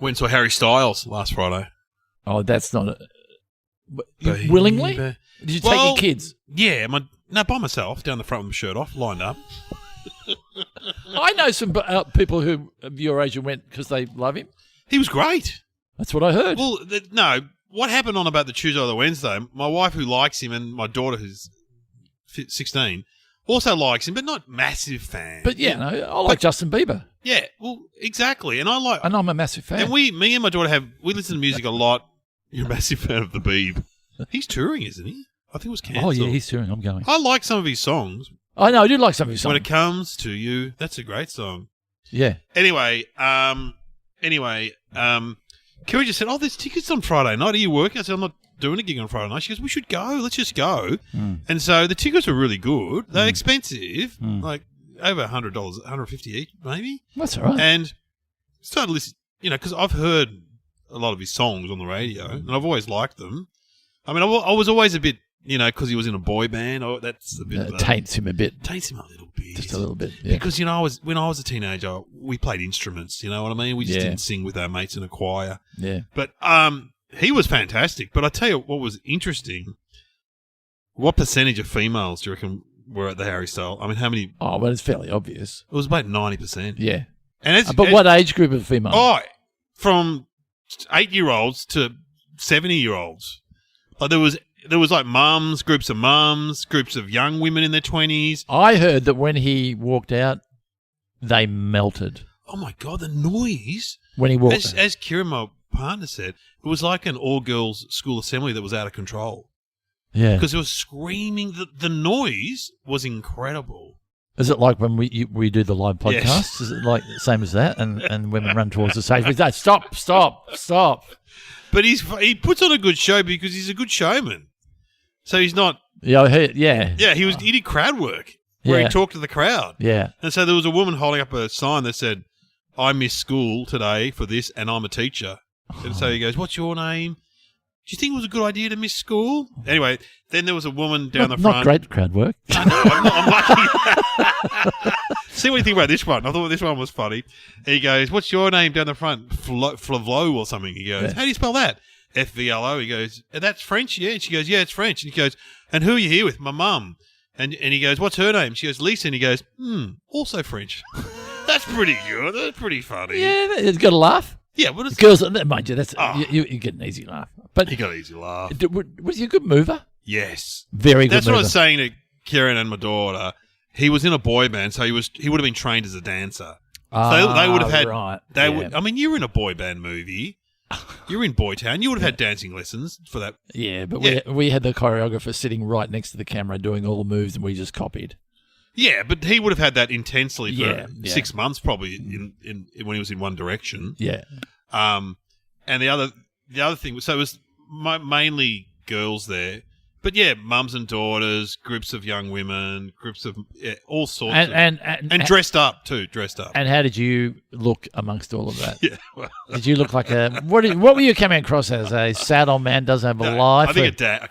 Went and saw Harry Styles last Friday. Oh, that's not willingly? Did you take your kids? Yeah, by myself, down the front with my shirt off, lined up. I know some people who of your age who went because they love him. He was great. That's what I heard. Well, no, what happened on about the Tuesday or the Wednesday, my wife who likes him and my daughter who's 16 also likes him, but not massive fan. But yeah, no, I like Justin Bieber. Yeah, well, exactly. And I'm a massive fan. And me and my daughter we listen to music a lot. You're a massive fan of the Beeb. He's touring, isn't he? I think it was cancelled. Oh, yeah, he's touring. I'm going. I like some of his songs. I know, I do like some of his songs. When It Comes to You, that's a great song. Yeah. Anyway, Kerry just said, there's tickets on Friday night. Are you working? I said, I'm not doing a gig on Friday night. She goes, we should go. Let's just go. And so the tickets were really good. They're expensive, like over $100, $150 each, maybe. That's all right. And started listening, because I've heard a lot of his songs on the radio, and I've always liked them. I mean, I was always a bit, because he was in a boy band. That's a bit. Taints him a bit. Taints him a little bit. Just a little bit. Yeah. Because when I was a teenager, we played instruments. You know what I mean? We just didn't sing with our mates in a choir. Yeah. But he was fantastic. But I tell you what was interesting. What percentage of females do you reckon were at the Harry Styles? I mean, how many? Oh, well, it's fairly obvious. It was about 90%. Yeah. And what age group of females? Oh, from 8-year-olds to 70-year-olds. Like there was like groups of young women in their 20s. I heard that when he walked out, they melted. Oh my God, the noise. When he walked out. As Kieran, my partner, said, it was like an all-girls school assembly that was out of control. Yeah. Because it was screaming. The noise was incredible. Is it like when we do the live podcast? Yes. Is it like the same as that? And women run towards the stage. We say, stop. But he puts on a good show because he's a good showman. So he's not. Yeah. Yeah, he did crowd work where he talked to the crowd. Yeah. And so there was a woman holding up a sign that said, I missed school today for this and I'm a teacher. And so he goes, what's your name? Do you think it was a good idea to miss school? Anyway, then there was a woman down the front. Not great crowd work. I know, I'm lucky. See what you think about this one. I thought this one was funny. He goes, what's your name down the front? Flavlo or something. He goes, how do you spell that? Fvlo. He goes, that's French, yeah? And she goes, yeah, it's French. And he goes, and who are you here with? My mum. And he goes, what's her name? She goes, Lisa. And he goes, also French. That's pretty good. That's pretty funny. Yeah, it's got a laugh. Yeah, but it's... Girls, mind you, that's you get an easy laugh. But he got an easy laugh. Was he a good mover? Yes. Very good That's mover. what I was saying to Kieran and my daughter. He was in a boy band, so he would have been trained as a dancer. So they would have had... Right. I mean, you were in a boy band movie. You're in Boy Town. You would have had dancing lessons for that. Yeah, but we had the choreographer sitting right next to the camera doing all the moves and we just copied. Yeah, but he would have had that intensely for 6 months probably in when he was in One Direction. Yeah. And the other thing was, so it was mainly girls there. But yeah, mums and daughters, groups of young women, groups of all sorts and dressed up too, And how did you look amongst all of that? Yeah, well, did you look like what were you coming across as? A sad old man doesn't have a life? I think dad.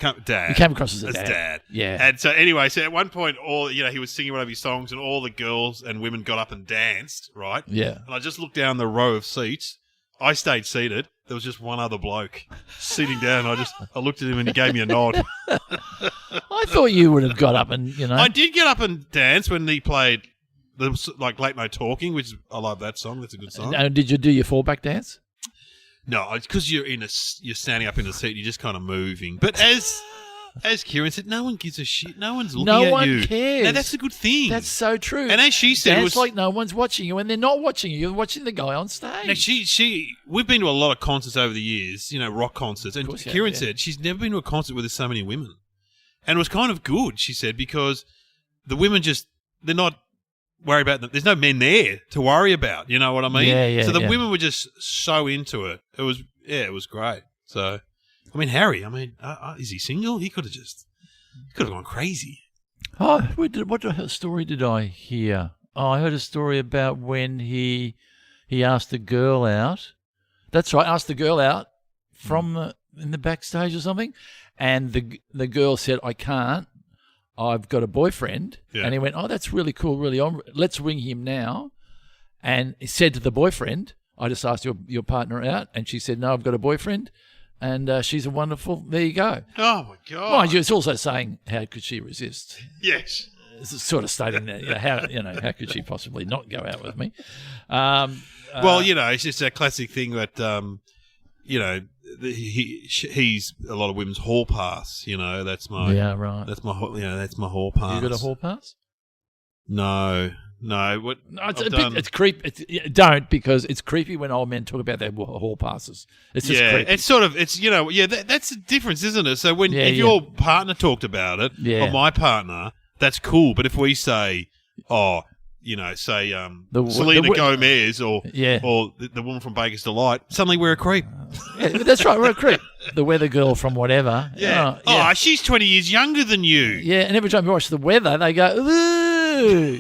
You came across as a dad. Yeah. And so anyway, so at one point, he was singing one of his songs, and all the girls and women got up and danced, right? Yeah. And I just looked down the row of seats. I stayed seated. There was just one other bloke sitting down. I looked at him and he gave me a nod. I thought you would have got up and, I did get up and dance when he played the Late Night Talking, which I love that song. That's a good song. And did you do your fallback dance? No, because you're standing up in the seat. You're just kind of moving. But as Kieran said, no one gives a shit. No one's looking at you. No one cares. Now, that's a good thing. That's so true. And as she said, it's like no one's watching you, and they're not watching you. You're watching the guy on stage. Now, we've been to a lot of concerts over the years, rock concerts. And Kieran said she's never been to a concert where there's so many women. And it was kind of good, she said, because the women they're not worried about them. There's no men there to worry about. You know what I mean? Yeah. So the women were just so into it. It was great. So, I mean, Harry, is he single? He could have gone crazy. Oh, what story did I hear? Oh, I heard a story about when he asked the girl out. That's right, asked the girl out from in the backstage or something, and the girl said, "I can't. I've got a boyfriend." Yeah. And he went, "Oh, that's really cool, really on. Let's ring him now." And he said to the boyfriend, I just asked your partner out, and she said, no, I've got a boyfriend, and she's a wonderful, there you go. Oh, my God. Mind you, it's also saying, how could she resist? Yes. It's sort of stating that, how could she possibly not go out with me? Well, it's just a classic thing that, he's a lot of women's hall pass. That's my right. That's my hall pass. You got a hall pass? No. What? No, it's creepy. Don't, because it's creepy when old men talk about their hall passes. It's just creepy. It's sort of that's the difference, isn't it? So if your partner talked about it, or my partner, that's cool. But if we say, Selena Gomez or the woman from Baker's Delight, suddenly we're a creep. That's right, we're a creep. The weather girl from whatever. Yeah. Oh, she's 20 years younger than you. Yeah, and every time you watch the weather, they go, ooh.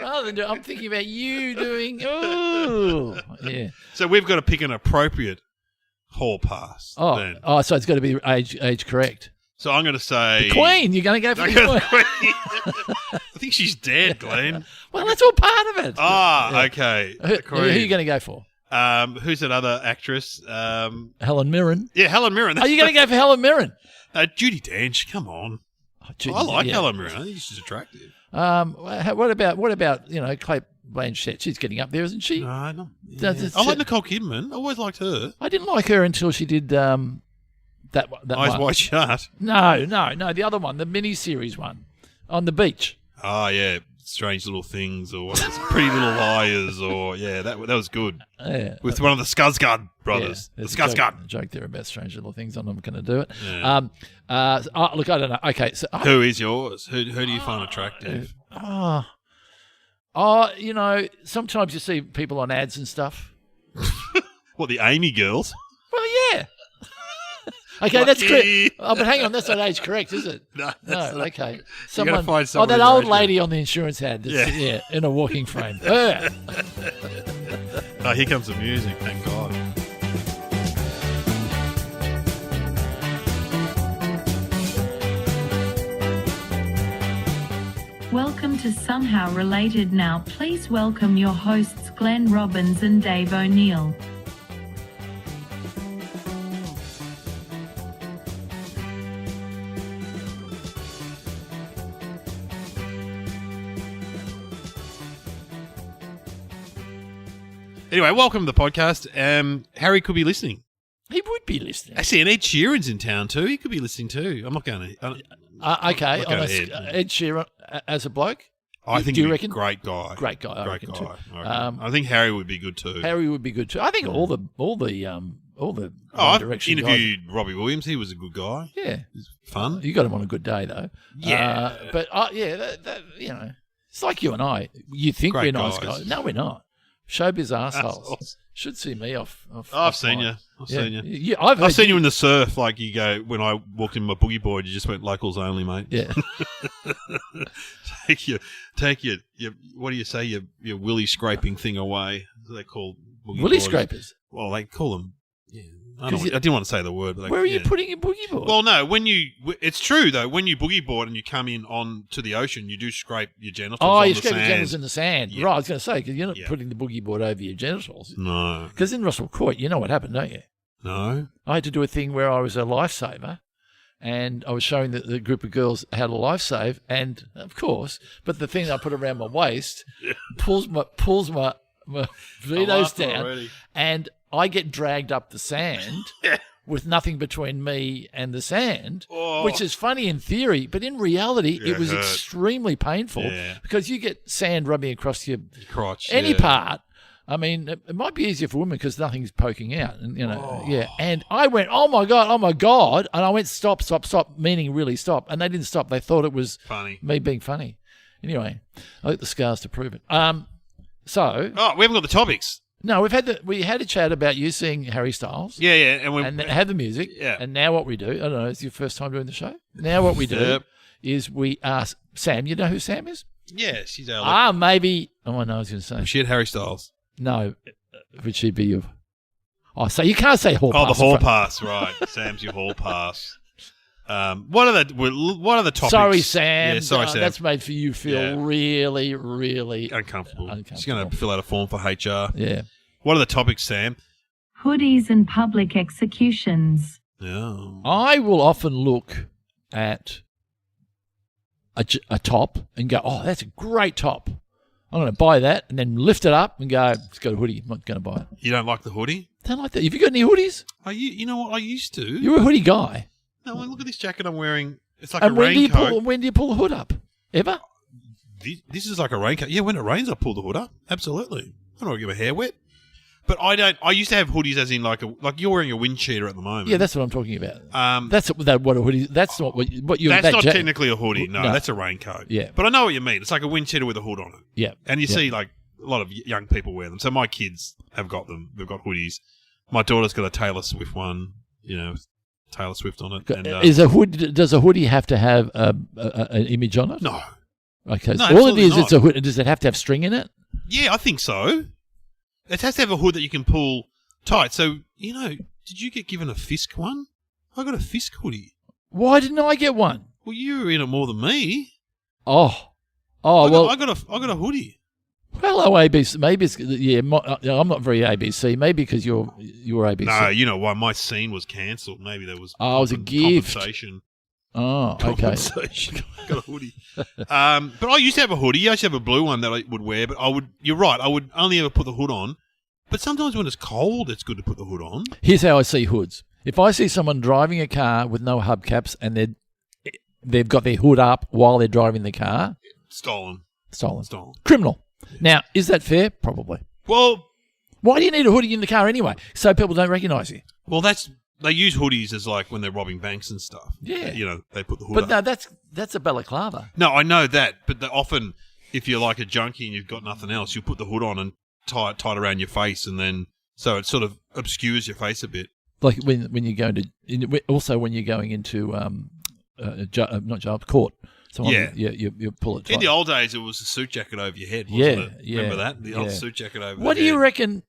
Rather than I'm thinking about you doing, ooh. Yeah. So we've got to pick an appropriate hall pass. Then. So it's got to be age correct. So I'm going to say... The Queen. You're going to go for the Queen. I think she's dead, Glenn. Well, that's all part of it. Okay. Who are you going to go for? Who's that other actress? Helen Mirren. Yeah, Helen Mirren. Are you going to go for Helen Mirren? Judi Dench, come on. I like Helen Mirren. I think she's attractive. What about Cate Blanchett? She's getting up there, isn't she? No. I like Nicole Kidman. I always liked her. I didn't like her until she did that Eyes one. Wide Shut. No, the other one, the mini-series one, on the beach. Oh, yeah. Strange Little Things, or what was it? Pretty Little Liars, or that was good. Yeah. With one of the Skarsgård brothers. Yeah, the Skarsgård. A joke there about Strange Little Things. I'm not going to do it. Yeah. Look, I don't know. Okay, so who is yours? Who do you find attractive? Sometimes you see people on ads and stuff. What, the Amy girls? Well, yeah. Okay, that's correct. Oh, but hang on, that's not age correct, is it? No, okay. You got to find someone. That old lady on the insurance ad. That's, in a walking frame. Oh, here comes the music. Thank God. Welcome to Somehow Related Now. Please welcome your hosts Glenn Robbins and Dave O'Neill. Anyway, welcome to the podcast. Harry could be listening. He would be listening. Actually, and Ed Sheeran's in town too. He could be listening too. I'm not going to. Okay, Ed Sheeran as a bloke. I think do you he'd reckon? Be great guy. Great guy. I reckon too. I think Harry would be good too. Harry would be good too. I think all the I've Direction interviewed Robbie Williams. He was a good guy. Yeah, he's fun. You got him on a good day though. Yeah, but it's like you and I. You think great we're nice guys? No, we're not. Showbiz assholes. Assholes. Should see me off. I've seen you. I've seen you. Yeah, I've seen you in the surf. Like you go when I walked in my boogie board, you just went locals only, mate. Yeah. take your what do you say? Your willy scraping thing away. They're called boogie willy boards. scrapers. Well, they call them. Yeah. I didn't want to say the word. But where are you putting your boogie board? Well, no. It's true though. When you boogie board and you come in on to the ocean, you do scrape your genitals. Oh, you scrape your genitals in the sand. Yeah. Right. I was going to say because you're not putting the boogie board over your genitals. No. Because in Russell Court, you know what happened, don't you? No. I had to do a thing where I was a lifesaver, and I was showing the group of girls how to life save, and of course, but the thing I put around my waist pulls my vetoes down, already. And I get dragged up the sand. With nothing between me and the sand, which is funny in theory, but in reality, it was extremely painful because you get sand rubbing across your crotch, any part. I mean, it might be easier for women because nothing's poking out, and And I went, oh my god, and I went, stop, meaning really stop, and they didn't stop. They thought it was funny, me being funny. Anyway, I got the scars to prove it. we haven't got the topics. No, we had a chat about you seeing Harry Styles. Yeah, and had the music. Yeah. And now what we do, I don't know, it's your first time doing the show. Now what we do is we ask Sam. You know who Sam is? Yeah, she's our. Maybe. Oh, I know. I was going to say. She had Harry Styles. No, would she be your? Oh, so you can't say hall pass. Oh, the hall pass, right? Sam's your hall pass. What are the topics? Sorry, Sam. Yeah, sorry, Sam. That's made for you feel really, really uncomfortable. She's going to fill out a form for HR. Yeah. What are the topics, Sam? Hoodies and public executions. Oh. I will often look at a top and go, oh, that's a great top. I'm going to buy that, and then lift it up and go, it's got a hoodie. I'm not going to buy it. You don't like the hoodie? Don't like that. Have you got any hoodies? You know what? I used to. You're a hoodie guy. No, look at this jacket I'm wearing. It's like And a raincoat. when do you pull the hood up? Ever? This is like a raincoat. Yeah, when it rains, I pull the hood up. Absolutely. I don't want to get my hair wet. But I don't. I used to have hoodies, as in like you're wearing a wind cheater at the moment. Yeah, that's what I'm talking about. That's what a hoodie. That's not what you. That's not technically a hoodie. No, that's a raincoat. Yeah, but I know what you mean. It's like a wind cheater with a hood on it. Yeah, and you see like a lot of young people wear them. So my kids have got them. They've got hoodies. My daughter's got a Taylor Swift one. You know, Taylor Swift on it. And, does a hoodie have to have an image on it? No. Okay. No, so all it is, not. it's a hood. Does it have to have string in it? Yeah, I think so. It has to have a hood that you can pull tight. So, did you get given a Fisk one? I got a Fisk hoodie. Why didn't I get one? Well, you were in it more than me. I got a hoodie. Hello, ABC. Maybe it's I'm not very ABC. Maybe because you're ABC. No, you know why? My scene was cancelled. Maybe there was. It was a gift. Compensation. Oh, okay. Compensation. Got a hoodie. But I used to have a hoodie. I used to have a blue one that I would wear. But you're right. I would only ever put the hood on. But sometimes when it's cold, it's good to put the hood on. Here's how I see hoods. If I see someone driving a car with no hubcaps and they've got their hood up while they're driving the car, Stolen. Criminal. Now, is that fair? Probably. Well, why do you need a hoodie in the car anyway? So people don't recognise you. Well, they use hoodies as like when they're robbing banks and stuff. Yeah. They put the hood up. But no, that's a balaclava. No, I know that. But often, if you're like a junkie and you've got nothing else, you put the hood on and tie it around your face, and then so it sort of obscures your face a bit. Like when you're going to, also when you're going into not jail, court. So you pull it tight. In the old days, it was a suit jacket over your head, wasn't it? Yeah. Remember that? The old suit jacket over What the do you head. reckon?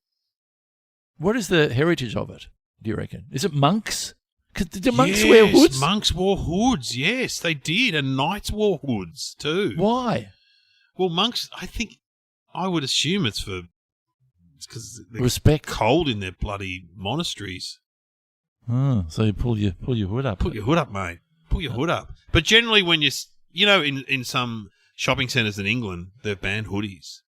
What is the heritage of it, do you reckon? Is it monks? Because did monks wear hoods? Monks wore hoods, yes, they did. And knights wore hoods too. Why? Well, monks, I would assume it's because they're Respect. cold in their bloody monasteries. Oh, so you pull your hood up. Put your hood up, mate. Pull your hood up. But generally when in some shopping centres in England, they've banned hoodies.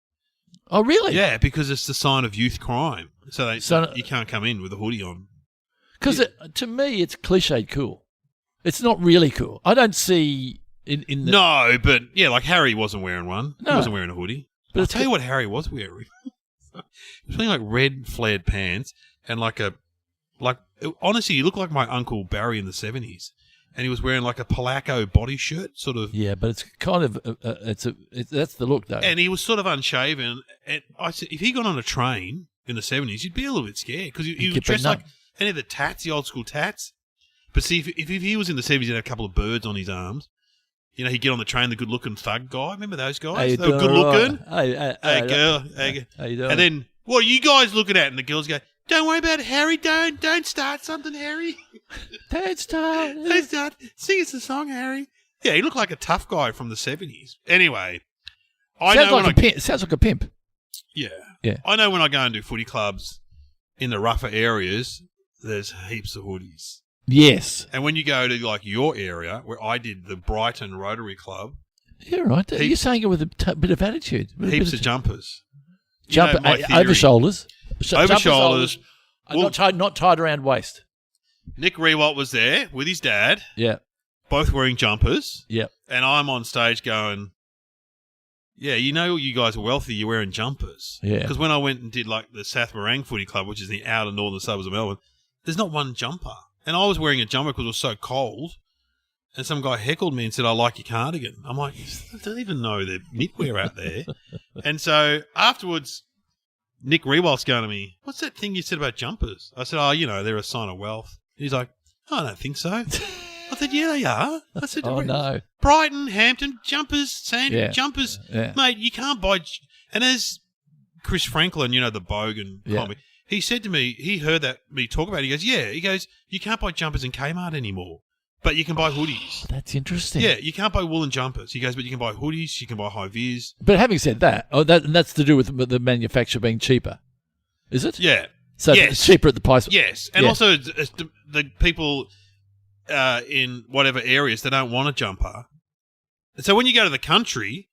Oh, really? Yeah, because it's the sign of youth crime. So you can't come in with a hoodie on. Because to me, it's cliched cool. It's not really cool. I don't see in the... No, but yeah, like Harry wasn't wearing one. No. He wasn't wearing a hoodie. But I'll tell you what Harry was wearing. He was wearing like red flared pants and honestly, he looked like my Uncle Barry in the 70s. And he was wearing like a Polaco body shirt, sort of. Yeah, but it's kind of that's the look though. And he was sort of unshaven. And I said, if he got on a train in the 70s, you'd be a little bit scared because he was dressed like any of the tats, the old school tats. But see, if he was in the 70s, he'd have a couple of birds on his arms. He'd get on the train, the good looking thug guy. Remember those guys? They were good looking. Hey, girl. How you doing? And then, what are you guys looking at? And the girls go, don't worry about it, Harry. Don't start something, Harry. Don't start. Sing us a song, Harry. Yeah, he looked like a tough guy from the 70s. Anyway, sounds like a pimp. Yeah. Yeah. I know when I go and do footy clubs in the rougher areas, there's heaps of hoodies. Yes. And when you go to like your area, where I did the Brighton Rotary Club. Yeah, right. You're saying it with a bit of attitude. Heaps of jumpers. Over shoulders. Over shoulders. Not tied around waist. Nick Rewalt was there with his dad. Yeah. Both wearing jumpers. Yeah. And I'm on stage going, yeah, you guys are wealthy, you're wearing jumpers. Yeah. Because when I went and did like the South Morang Footy Club, which is in the outer northern suburbs of Melbourne, there's not one jumper. And I was wearing a jumper because it was so cold. And some guy heckled me and said, I like your cardigan. I'm like, I don't even know their knitwear out there. And so afterwards, Nick Rewalt's going to me, what's that thing you said about jumpers? I said, they're a sign of wealth. He's like, I don't think so. I said, yeah, they are. I said, oh, no. Brighton, Hampton, jumpers, Sandy, jumpers. Yeah. Mate, you can't buy... And as Chris Franklin, the Bogan comic, he said to me, he heard me talk about it. He goes, you can't buy jumpers in Kmart anymore, but you can buy hoodies. That's interesting. Yeah, you can't buy woolen jumpers. He goes, but you can buy hoodies, you can buy high-vis. But having said that, that's to do with the manufacturer being cheaper. Is it? Yeah. So it's cheaper at the price. Yes. And also the people in whatever areas, they don't want a jumper. So when you go to the country,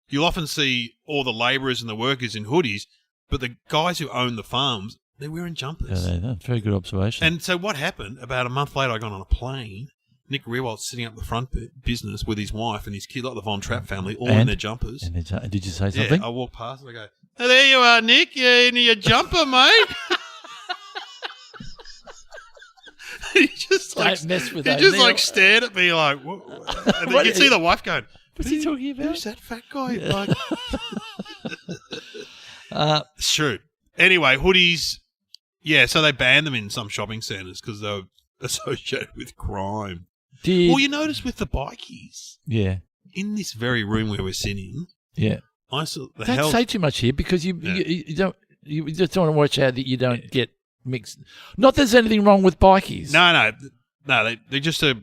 you'll often see all the labourers and the workers in hoodies, but the guys who own the farms, they're wearing jumpers. Yeah, that's very good observation. And so what happened, about a month later, I got on a plane. Nick Rewald's sitting up the front business with his wife and his kid, like the Von Trapp family, all in their jumpers. And did you say something? Yeah, I walked past and I go, oh, there you are, Nick. You're in your jumper, mate. He just Don't mess with he those. just like stared at me like, what? And then you could see the wife going, What's he talking about? Who's that fat guy? Like, it's true. Anyway, hoodies. Yeah, so they banned them in some shopping centres because they were associated with crime. Well, you notice with the bikies. Yeah. In this very room where we're sitting. Yeah. I saw the Don't say too much here because you don't. You just want to watch out that you don't get mixed. Not that there's anything wrong with bikies. No. They're just a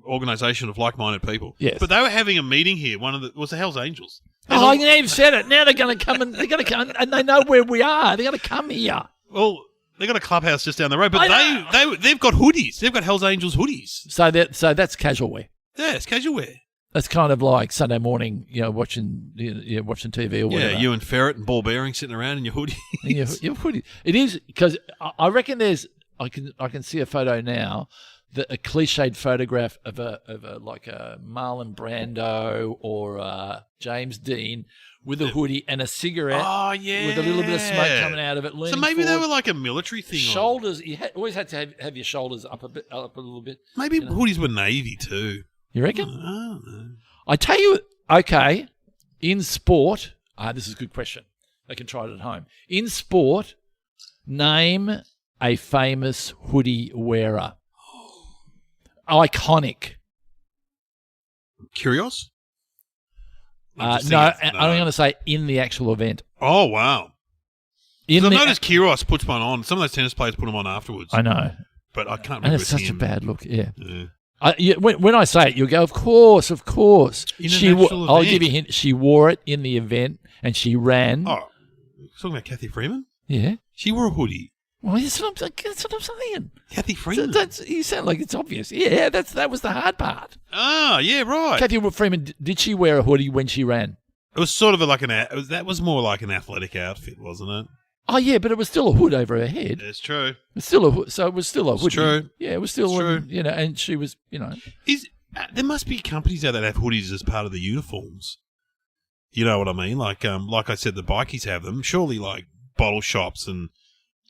organisation of like-minded people. Yes. But they were having a meeting here. Was the Hells Angels. Oh, you even said it. Now they're going to come and they know where we are. They're going to come here. Well, they've got a clubhouse just down the road, but they've got hoodies. They've got Hells Angels hoodies. So that's casual wear. Yeah, it's casual wear. That's kind of like Sunday morning, watching TV or whatever. Yeah, you and Ferret and Ball Bearing sitting around in your hoodie. Your hoodie. It is because I reckon I can see a photo now, a cliched photograph of a Marlon Brando or James Dean with a hoodie and a cigarette. Oh yeah, with a little bit of smoke coming out of it. So maybe they were like a military thing. Shoulders. You always had to have your shoulders up a little bit. Maybe hoodies were navy too. You reckon? I don't know. I tell you, okay, in sport, this is a good question. They can try it at home. In sport, name a famous hoodie wearer. Iconic. Curious? No, I'm going to say in the actual event. Oh, wow. I've noticed Kyrgios puts one on. Some of those tennis players put them on afterwards. I know. But I can't remember. And it's such a bad look, yeah. Yeah. When I say it, you'll go, of course. I'll give you a hint. She wore it in the event and she ran. Oh, you're talking about Kathy Freeman? Yeah. She wore a hoodie. Well, that's what I'm saying. Kathy Freeman? You sound like it's obvious. Yeah, that was the hard part. Ah, yeah, right. Kathy Freeman, did she wear a hoodie when she ran? It was sort of that was more like an athletic outfit, wasn't it? Oh, yeah, but it was still a hood over her head. It's true. It's still a hood, so it was still a hoodie. It's true. Yeah, it was still, true. And she was, There must be companies out there that have hoodies as part of the uniforms. You know what I mean? Like I said, the bikies have them. Surely, like bottle shops and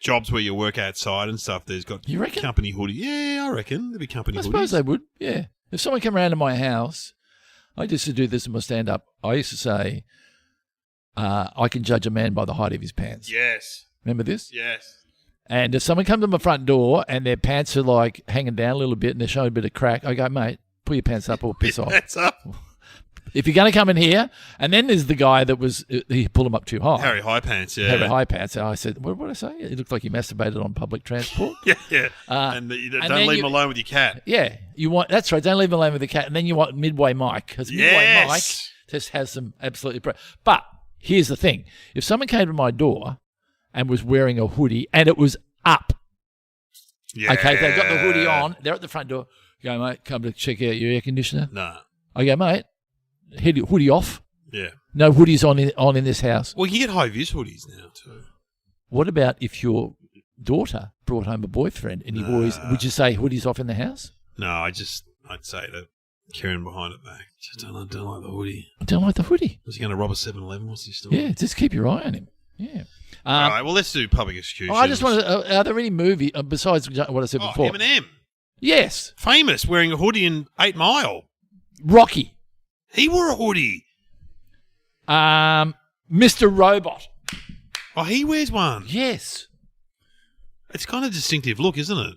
jobs where you work outside and stuff, there's got company hoodie. Yeah, I reckon there'd be company hoodies. I suppose they would, yeah. If someone came around to my house, I used to do this in my stand-up. I used to say, I can judge a man by the height of his pants. Yes. Remember this? Yes. And if someone comes to my front door and their pants are like hanging down a little bit and they're showing a bit of crack, I go, mate, pull your pants up or piss off. Pants up. If you're going to come in here, and then there's the guy that he pulled them up too high. Harry High Pants, yeah. Harry High Pants. And I said, what did I say? It looked like he masturbated on public transport. yeah. And you don't leave him alone with your cat. Yeah. That's right. Don't leave him alone with the cat. And then you want Midway Mike. Because Midway Mike just has some absolutely... But here's the thing. If someone came to my door and was wearing a hoodie and it was up, okay, they got the hoodie on, they're at the front door, you go, mate, come to check out your air conditioner. No. I go, mate, hoodie off. Yeah. No hoodies on in this house. Well, you get high-vis hoodies now too. What about if your daughter brought home a boyfriend and he wore his, would you say hoodies off in the house? No, I'd say to Karen behind it back, just don't like the hoodie. I don't like the hoodie. Was he going to rob a 7-Eleven? What's he still? Yeah, just keep your eye on him. Yeah. All right, well, let's do public executions. I just want to, are there any movie, besides what I said before? Eminem. Yes. Famous, wearing a hoodie in 8 Mile. Rocky. He wore a hoodie. Mr. Robot. Oh, he wears one. Yes. It's kind of a distinctive look, isn't it?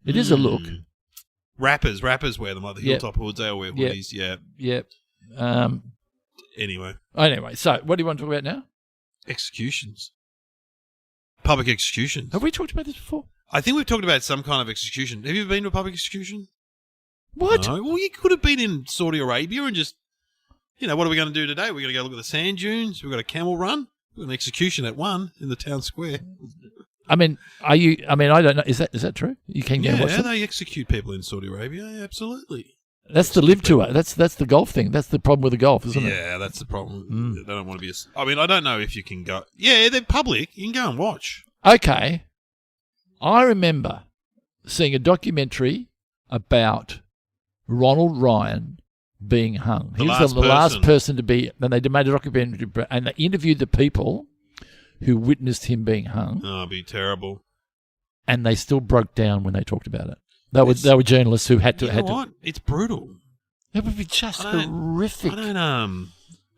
It is a look. Rappers wear them, like the Hilltop Hoods. They all wear hoodies, Yep. Anyway, so what do you want to talk about now? Executions. Public executions. Have we talked about this before? I think we've talked about some kind of execution. Have you been to a public execution? What? No. Well, you could have been in Saudi Arabia and just, what are we going to do today? We're going to go look at the sand dunes. We've got a camel run. An execution at 1 in the town square. I mean, I don't know. Is that true? You can go watch them? They execute people in Saudi Arabia. Yeah, absolutely. That's the live tour. That's the golf thing. That's the problem with the golf, isn't it? Yeah, that's the problem. They don't want to be. I mean, I don't know if you can go. Yeah, they're public. You can go and watch. Okay. I remember seeing a documentary about Ronald Ryan being hung. He was the last person to be. Then they made a documentary and they interviewed the people who witnessed him being hung. Oh, it'd be terrible. And they still broke down when they talked about it. They were journalists who had to. You know what? It's brutal. It would be just horrific. I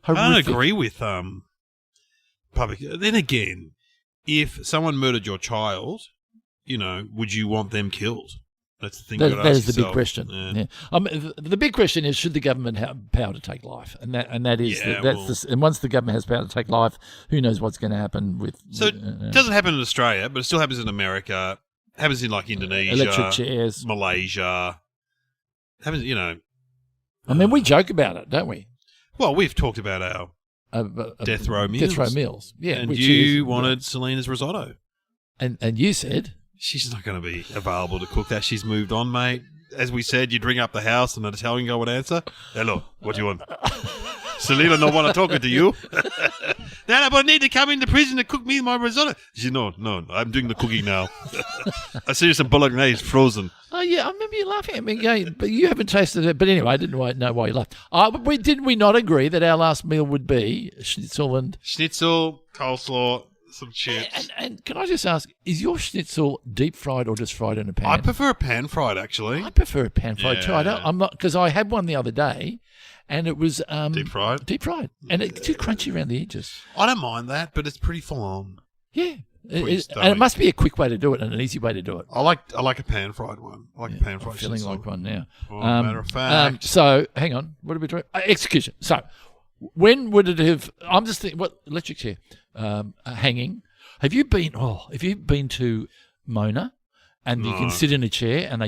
don't agree with public. Then again, if someone murdered your child, would you want them killed? That's the thing. That is the big question. Yeah. The big question is: should the government have power to take life? And that is and once the government has power to take life, who knows what's going to happen with? So it doesn't happen in Australia, but it still happens in America. Happens in like Indonesia, electric chairs, Malaysia. Happens, I mean, we joke about it, don't we? Well, we've talked about our death row meals. Death row meals, yeah. And you wanted Selena's risotto, and you said she's not going to be available to cook that. She's moved on, mate. As we said, you'd ring up the house and the Italian guy would answer. Hello, what do you want? Selena no want to talk to you. Now, but I need to come into prison to cook me my risotto. She said, no, I'm doing the cooking now. I see you some bolognese frozen. Oh, yeah, I remember you laughing at me again, but you haven't tasted it. But anyway, I didn't know why you laughed. Did we not agree that our last meal would be schnitzel, coleslaw, some chips. And can I just ask, is your schnitzel deep fried or just fried in a pan? I prefer a pan fried, actually. I prefer a pan fried too. I'm not, because I had one the other day, and it was deep fried, and it's too crunchy around the edges. I don't mind that, but it's pretty full on. Yeah, and it must be a quick way to do it and an easy way to do it. I like a pan fried one. I like a pan fried. I'm feeling like one now. Matter of fact. So hang on, what are we doing? Execution. So when would it have? I'm just thinking. What electric chair? Hanging. Have you been to Mona, and you can sit in a chair and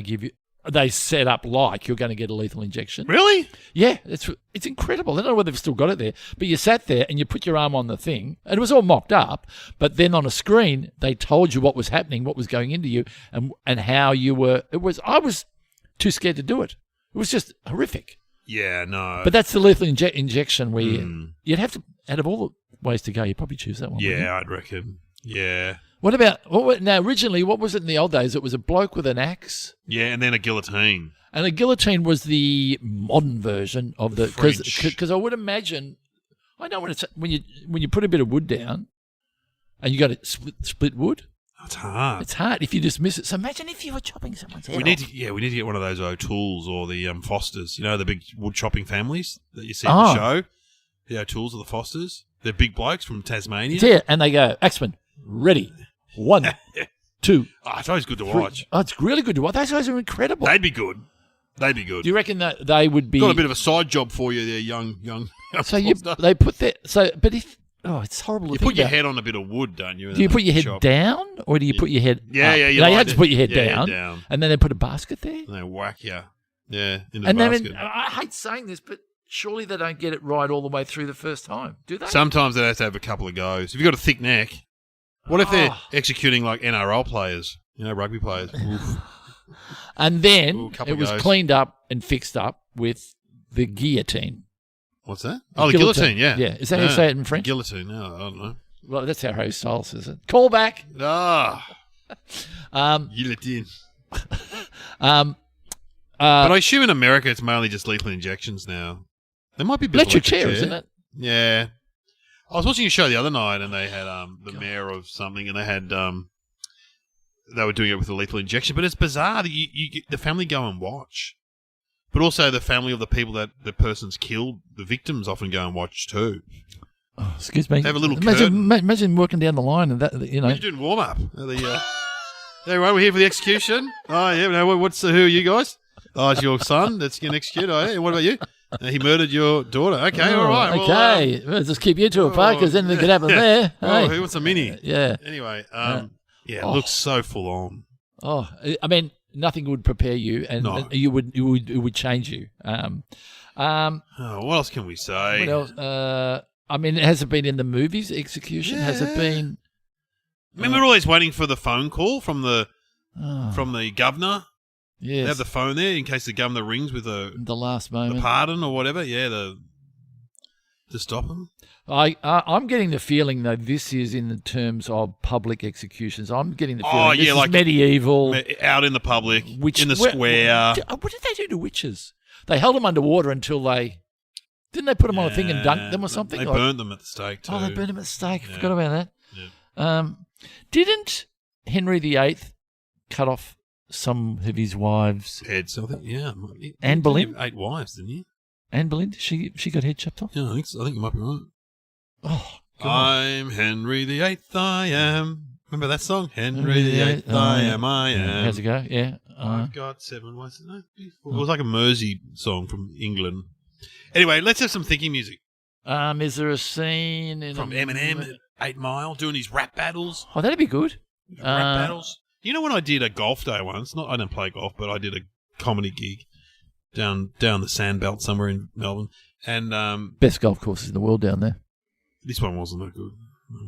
they set up like you're going to get a lethal injection. Really? Yeah, it's incredible. I don't know whether they've still got it there, but you sat there and you put your arm on the thing, and it was all mocked up. But then on a screen, they told you what was happening, what was going into you, and how you were. I was too scared to do it. It was just horrific. Yeah, no. But that's the lethal injection where you'd have to, out of all the ways to go, you'd probably choose that one. Yeah, I'd reckon. Yeah. What about, now originally, what was it in the old days? It was a bloke with an axe. Yeah, and then a guillotine. And a guillotine was the modern version of the, because I would imagine, I know when you put a bit of wood down and you got to split wood. It's hard. It's hard if you just miss it. So imagine if you were chopping someone's head off. We need to get one of those O'Tools or the Fosters. You know, the big wood chopping families that you see on the show? The O'Tools or the Fosters. They're big blokes from Tasmania. Yeah, and they go, Axeman, ready. 1, 2. Oh, it's always good to 3. watch. Oh, it's really good to watch. Those guys are incredible. They'd be good. Do you reckon that they would be... Got a bit of a side job for you there, young So they put that... So, but if... Oh, it's horrible to think about. You put your head on a bit of wood, don't you? Do you put your head down, or do you put your head up? Yeah. You have to put your head down, and then they put a basket there? And they whack you. Yeah, into the basket. I hate saying this, but surely they don't get it right all the way through the first time, do they? Sometimes they have to have a couple of goes. If you've got a thick neck, what if they're executing like NRL players, rugby players? And then it was cleaned up and fixed up with the guillotine. What's that? Oh, the guillotine, yeah. Yeah. Is that how you say it in French? Guillotine, no, I don't know. Well, that's how Harry Styles says it. Call back. Guillotine. But I assume in America it's mainly just lethal injections now. There might be a bit electric chair, isn't it? Yeah. I was watching a show the other night and they had the mayor of something and they had they were doing it with a lethal injection. But it's bizarre that the family go and watch. But also the family of the people that the person's killed, the victims often go and watch too. Oh, excuse me. They have a little imagine working down the line and that, Imagine doing warm up. There we are. We're here for the execution. Oh yeah. Now who are you guys? Oh, it's your son that's getting executed. Oh yeah. What about you? He murdered your daughter. Okay, all right. Okay, we'll just keep you two apart because anything could happen there. Oh, who wants a mini? Yeah. Anyway, it looks so full on. Oh, I mean, nothing would prepare you, and it would change you. What else can we say? What else? I mean, has it been in the movies, execution? Has it been... I mean, we're always waiting for the phone call from the governor. Yes. They have the phone there in case the governor rings with the last moment. the pardon or whatever. Yeah, to stop them. I'm getting the feeling, though, this is in the terms of public executions. I'm getting the feeling this is medieval. Out in the public, in the square. What did they do to witches? They held them underwater until they... Didn't they put them on a thing and dunk them or something? They burnt them at the stake, too. Oh, they burned them at the stake. I forgot about that. Yeah. Didn't Henry VIII cut off some of his wives' heads? I think, yeah. Anne Boleyn? 8 wives, didn't he? Anne Boleyn? She got head chopped off? Yeah, I think you might be right. Oh, God. I'm Henry VIII, I am. Remember that song? Henry VIII, I am. How's it go? Yeah. I've got 7 wives. No, it was like a Mersey song from England. Anyway, let's have some thinking music. Is there a scene from Eminem at 8 Mile doing his rap battles? Oh, that'd be good. Rap battles. You know when I did a golf day once? I don't play golf, but I did a comedy gig down the Sandbelt somewhere in Melbourne, and best golf courses in the world down there. This one wasn't that good.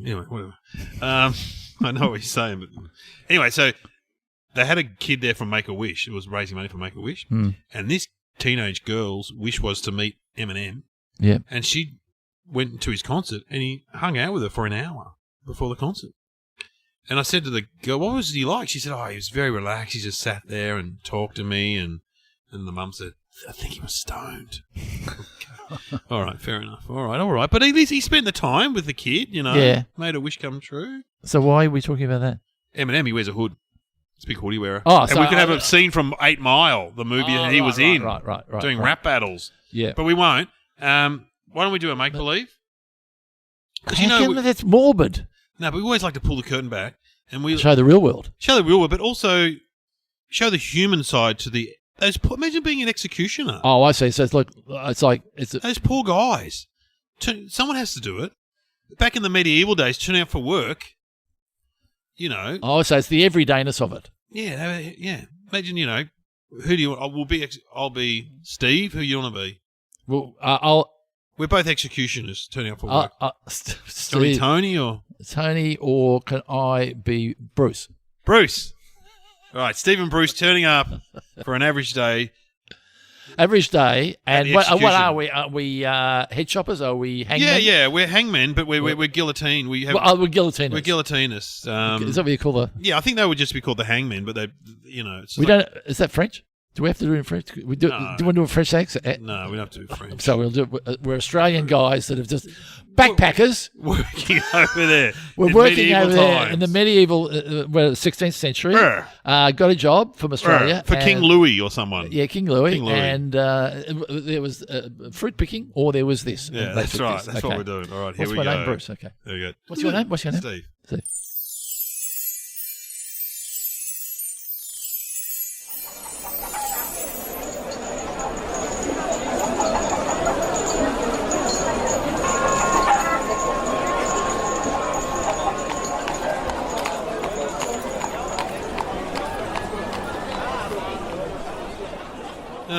Anyway, whatever. I know what you're saying, but anyway, so they had a kid there from Make-A-Wish. It was raising money for Make-A-Wish, and this teenage girl's wish was to meet Eminem. Yeah. And she went to his concert, and he hung out with her for an hour before the concert. And I said to the girl, what was he like? She said, he was very relaxed. He just sat there and talked to me. And the mum said, I think he was stoned. Okay. All right, fair enough. All right. But at least he spent the time with the kid, made a wish come true. So why are we talking about that? Eminem, he wears a hood. It's a big hoodie wearer. Oh, and so we could have a scene from 8 Mile, the movie that he was in. Right. Doing rap battles. Yeah. But we won't. Why don't we do a make-believe? That's morbid. No, but we always like to pull the curtain back and we show the real world. Show the real world, but also show the human side to those. Imagine being an executioner. Oh, I see. So it's like those poor guys. Someone has to do it. Back in the medieval days, turn out for work. Oh, so it's the everydayness of it. Yeah, yeah. Imagine, who do you want? I'll be Steve. Who you want to be? Well, we're both executioners turning up for work. Steve, be Tony or can I be Bruce? Bruce. All right, Steve and Bruce turning up for an average day. Average day, and what are we? Are we head choppers? Are we hangmen? Yeah, we're hangmen, but we're guillotine. We're guillotinists. We're guillotinists. Is that what you call the? Yeah, I think they would just be called the hangmen, but they, we don't. Is that French? Do we have to do it in French? Do you want to do a French accent? No, we don't have to do French. So we'll do it. We're Australian guys that have just backpackers working over there. We're working over there in the medieval, 16th century. Got a job from Australia for King Louis or someone. Yeah, King Louis. And there was fruit picking, or there was this. Yeah, that's right. That's what we're doing. All right, here we go. What's my name, Bruce? Okay. There we go. What's your name? Steve.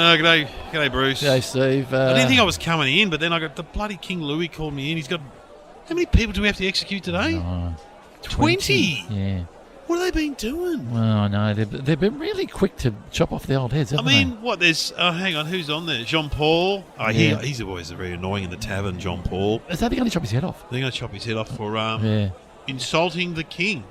G'day, Bruce. G'day, Steve. I didn't think I was coming in, but then I got the bloody King Louis called me in. He's got... How many people do we have to execute today? 20. Yeah. What have they been doing? Well, no, they've been really quick to chop off the old heads, haven't they? What, there's... hang on, who's on there? Jean-Paul? He's always very annoying in the tavern, Jean-Paul. Is that they're going to chop his head off? They're going to chop his head off for insulting the king.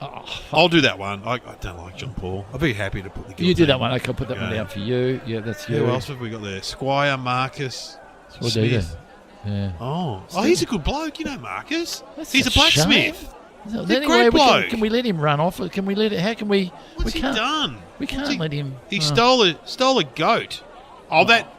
Oh, I'll do that one. I don't like John Paul. I'll be happy to put the guillotine. You do that one. I can put that one down for you. Yeah, that's you. Who else have we got there? Squire Marcus Smith. Yeah. Oh, he's a good bloke. You know Marcus. He's a blacksmith. Anyway, can we let him run off? Can we let it? How can we? What's he done? We can't let him. He stole a goat. That.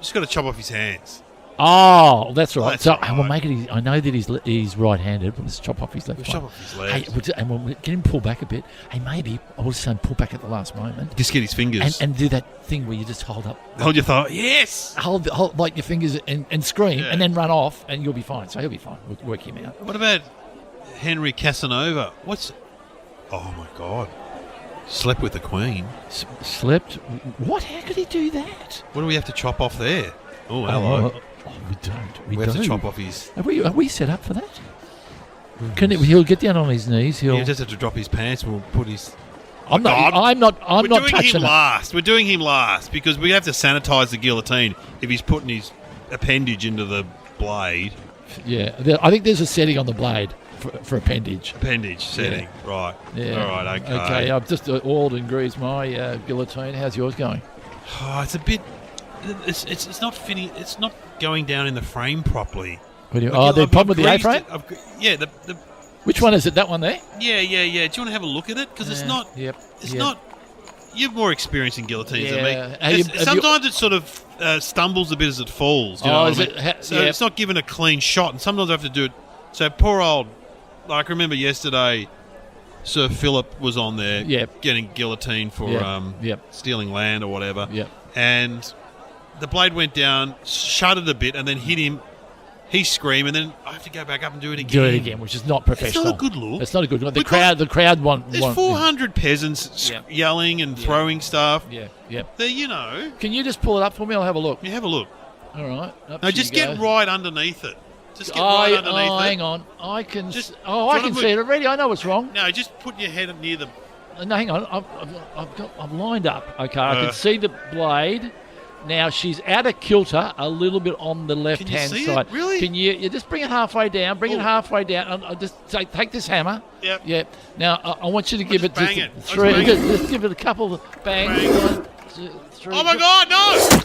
Just got to chop off his hands. Oh, that's right. We'll make it. I know that he's right-handed, but let's chop off his left one. Chop off his legs. Hey, and we'll get him pull back a bit. Hey, maybe I was saying pull back at the last moment. Just get his fingers and do that thing where you just hold up. Hold your thigh. Yes. Hold like your fingers and scream, and then run off, and you'll be fine. So he'll be fine. We'll work him out. What about Henry Casanova? Oh my God. Slept with the Queen. Slept? What? How could he do that? What do we have to chop off there? Oh, hello. Oh, we don't. We have to chop off his... Are we set up for that? He'll get down on his knees. He'll just have to drop his pants and we'll put his... I'm not touching him last. We're doing him last because we have to sanitise the guillotine if he's putting his appendage into the blade. Yeah, I think there's a setting on the blade for appendage. Appendage setting, right. Yeah. All right, okay. Okay, I've just oiled and greased my guillotine. How's yours going? Oh, it's a bit... It's not fitting... It's not going down in the frame properly. The problem with the A-frame? Yeah, Which one is it? That one there? Yeah. Do you want to have a look at it? Because it's not... Yep. It's not... You've more experience in guillotines than me. Sometimes it sort of stumbles a bit as it falls. You know what I mean? It's not given a clean shot, and sometimes I have to do it. So poor old... Like, I remember yesterday, Sir Philip was on there getting guillotined for stealing land or whatever. Yep. And the blade went down, shuddered a bit, and then hit him. He screamed, and then I have to go back up and do it again. Which is not professional. It's not a good look. It's not a good look. The crowd want... There's 400 peasants yelling and throwing stuff. Yeah. Can you just pull it up for me? I'll have a look. Yeah, have a look. All right. No, just get right underneath it. Just get right underneath it. Hang on. I can see it already. I know what's wrong. No, just put your head near the... No, hang on. I've lined up. Okay, I can see the blade. Now, she's out of kilter a little bit on the left-hand side. It? Really? Can you just bring it halfway down? Bring it halfway down. I'll just take this hammer. Yep. Yeah. Now, I want you to give it just three. Just give it a couple of bangs. 1, 2, 3. Oh, my God, no!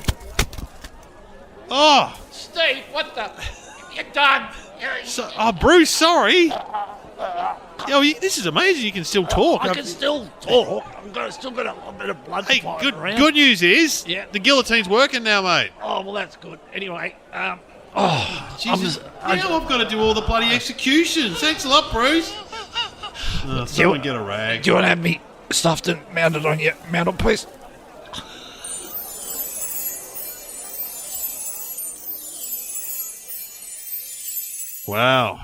Oh. Steve, what the... You're done. Bruce, sorry. This is amazing. You can still talk. I can still talk. I've still got a bit of blood. Hey, good news is the guillotine's working now, mate. Oh, well, that's good. Anyway, Jesus. Now I've got to do all the bloody executions. Thanks a lot, Bruce. Someone get a rag. Do you want to have me stuffed and mounted on your mantelpiece? Wow.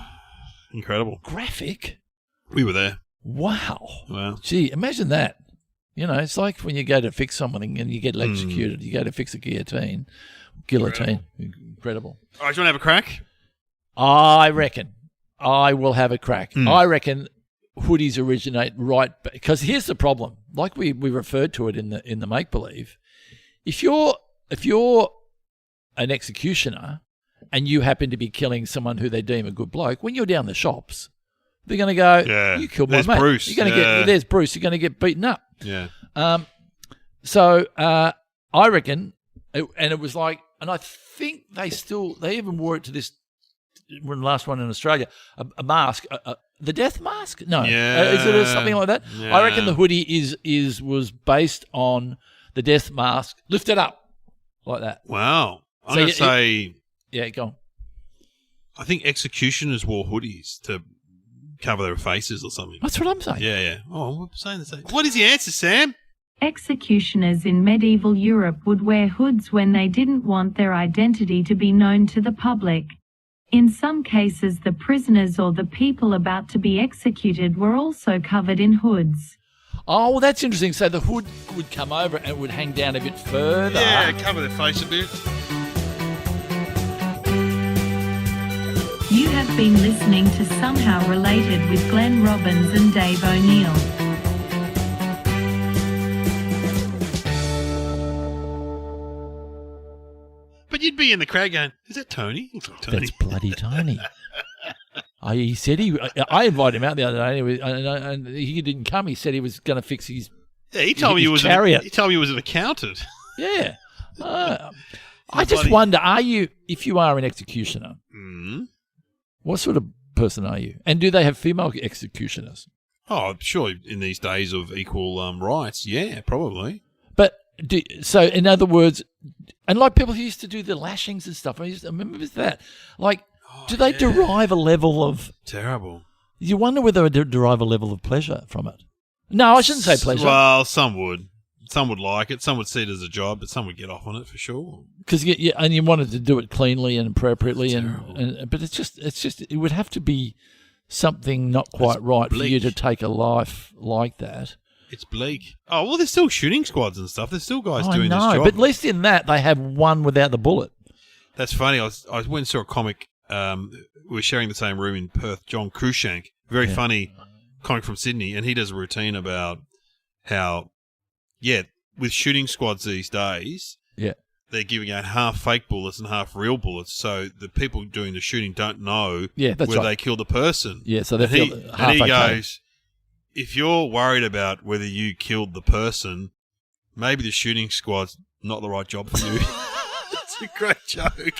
Incredible. Graphic? We were there. Wow. Gee, imagine that. It's like when you go to fix something and you get executed. You go to fix a guillotine. Incredible. All right, do you want to have a crack? I reckon I will have a crack. I reckon hoodies originate right... Because here's the problem. Like we referred to it in the make-believe. If you're an executioner... and you happen to be killing someone who they deem a good bloke, when you're down the shops, they're going to go, you killed my mate. Bruce. There's Bruce. You're going to get beaten up. Yeah. So I reckon, and it was like, and I think they even wore it to this last one in Australia, a mask, the death mask? No. Yeah. Is it something like that? Yeah. I reckon the hoodie was based on the death mask, lifted up like that. Wow. I'm going to say... Yeah, go on. I think executioners wore hoodies to cover their faces or something. That's what I'm saying. Yeah. Oh, we're saying the same. What is the answer, Sam? Executioners in medieval Europe would wear hoods when they didn't want their identity to be known to the public. In some cases, the prisoners or the people about to be executed were also covered in hoods. Oh, well, that's interesting. So the hood would come over and it would hang down a bit further. Yeah, cover their face a bit. You have been listening to Somehow Related with Glenn Robbins and Dave O'Neill. But you'd be in the crowd going, is that Tony? Looks like Tony. That's bloody Tony. He said I invited him out the other day and he didn't come. He said he was going to fix his he told me he was chariot. He told me he was an accountant. Yeah. I just wonder, if you are an executioner, what sort of person are you? And do they have female executioners? Oh, sure. In these days of equal rights, yeah, probably. But so, in other words, and like people who used to do the lashings and stuff, I remember that. Like, do they derive a level of terrible? You wonder whether they derive a level of pleasure from it. No, I shouldn't say pleasure. Well, some would. Some would like it. Some would see it as a job, but some would get off on it for sure. Because and you wanted to do it cleanly and appropriately, but it's just it would have to be something not quite right for you to take a life like that. It's bleak. Oh well, there's still shooting squads and stuff. There's still guys doing this job. But at least in that they have one without the bullet. That's funny. I went and saw a comic. We were sharing the same room in Perth. John Cruikshank, very funny comic from Sydney, and he does a routine about how, with shooting squads these days, they're giving out half fake bullets and half real bullets, so the people doing the shooting don't know whether they killed the person. Yeah, so they feel and he goes, if you're worried about whether you killed the person, maybe the shooting squad's not the right job for you. It's a great joke.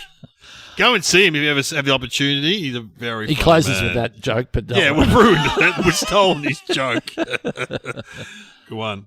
Go and see him if you ever have the opportunity. He's a very He funny closes man. with that joke, but we've ruined it. We've stolen his joke. Go on.